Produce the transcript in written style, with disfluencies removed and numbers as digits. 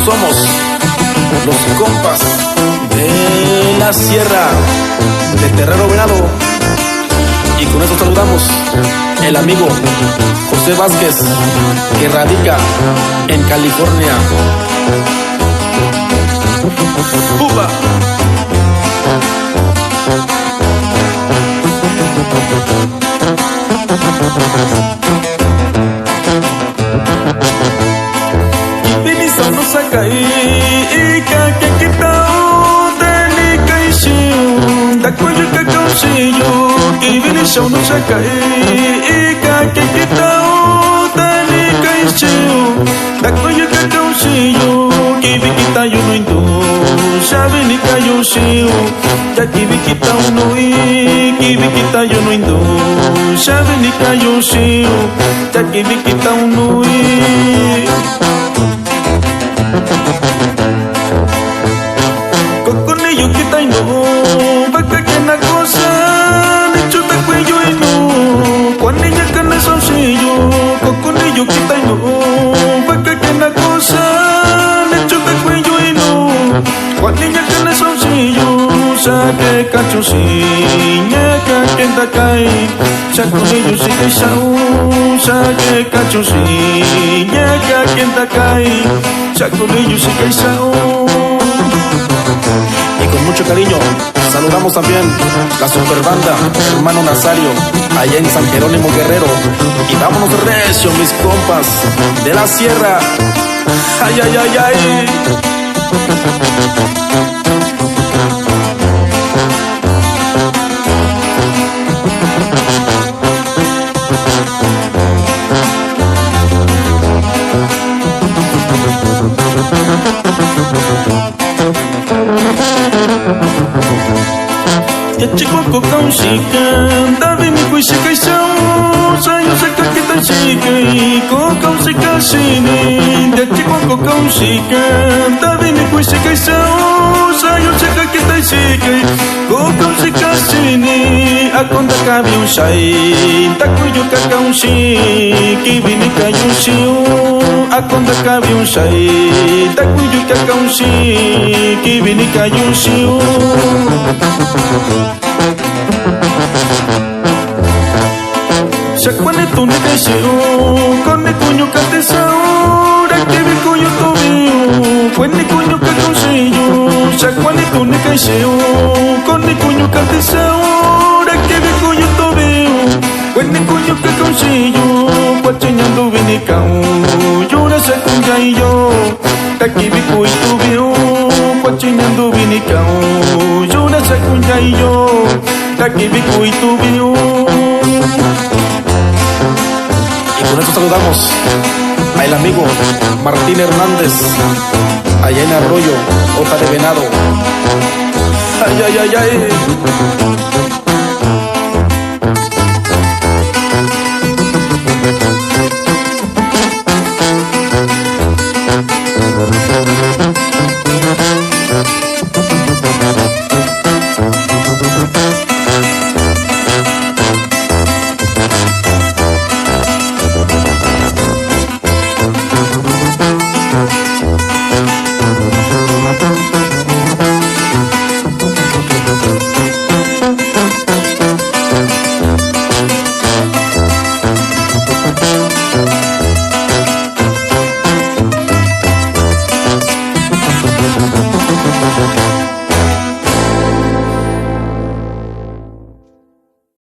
Nosotros somos los compas de la sierra de Terrero Venado. Y con eso saludamos el amigo José Vázquez, que radica en California. ¡Upa! Ibinisan no sakai ika kekitao tani kaishiu dakuyu kakaushiju. Ibinisan no sakai ika kekitao tani kaishiu dakuyu kakaushiju. Kibikita yuno indu shabini kayushiu ya kibikita unoi. Kibikita yuno indu shabini kayushiu ya kibikita unoi. Coconillo kita ino baka kena cosa ni chuta cuello ino cuanilla kana sonsillo. Coconillo kita ino baka kena cosa ni chuta cuello ino cuanilla kana sonsillo. Saque cachuciña ka kenta kai chaconillo si kaisau. Saque cachuciña ka kenta kai chaconillo si kaisau. Y con mucho cariño saludamos también la superbanda Hermano Nazario allá en San Jerónimo Guerrero. Y vámonos recio, mis compas de la sierra. Ay, ay, ay, ay. Ya chico con chica, David mi cuiche caixão, saio seca que tá chica e com chica chine. Ya chico con chica, David mi cuiche caixão, saio seca que tá chica e com chica chine. A conta cabe chai, tá cuyo cacau chi, que vini caiu chiu. A conta cabe chai, tá cuyo cacau chi, que vini caiu chiu. Chacuane tu ne caixeu, con ne cuño catesau, da que vi cuño tobiu, con ne cuño caconsillo. Chacuane tu ne caixeu, con ne cuño catesau, da que vi cuño tobiu, con ne cuño caconsillo. Cuacheñando vinicau, llora se cuña y yo, da que vi cuño tobiu, cuacheñando vinicau, llora se cuña y yo, da que vi cuño tobiu. Y con esto saludamos al amigo Martín Hernández allá en Arroyo, Ota de Venado. Ay, ay, ay, ay.